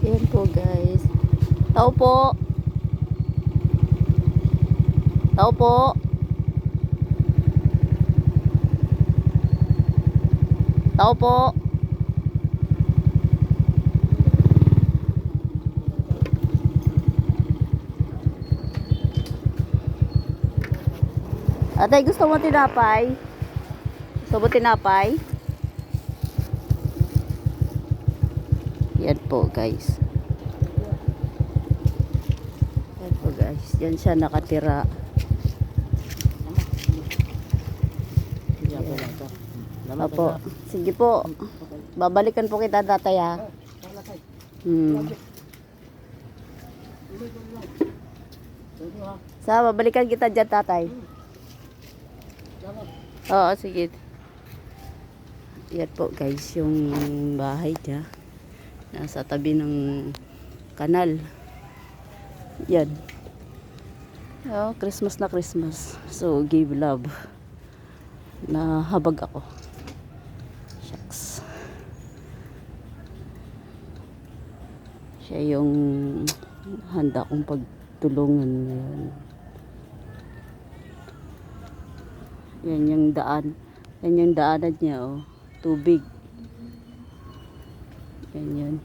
Ayan po guys. Tao po. Tao po. Tao po. Atay, gusto mo tinapay? Gusto mo tinapay? Yan po guys. Yan po guys. Yan siya nakatira. Opo. Sige po. Babalikan po kita tatay ha. Babalikan kita dyan tatay. Oo, sige. Yan po guys, yung bahay niya. Nasa tabi ng kanal. Yan. Oh, Christmas na Christmas. So, give love. Nahabag ako. Shucks. Siya yung handa kong pagtulungan ngayon. Yan yung daan. Yan yung daanan niya, oh. Tubig. Yan yun.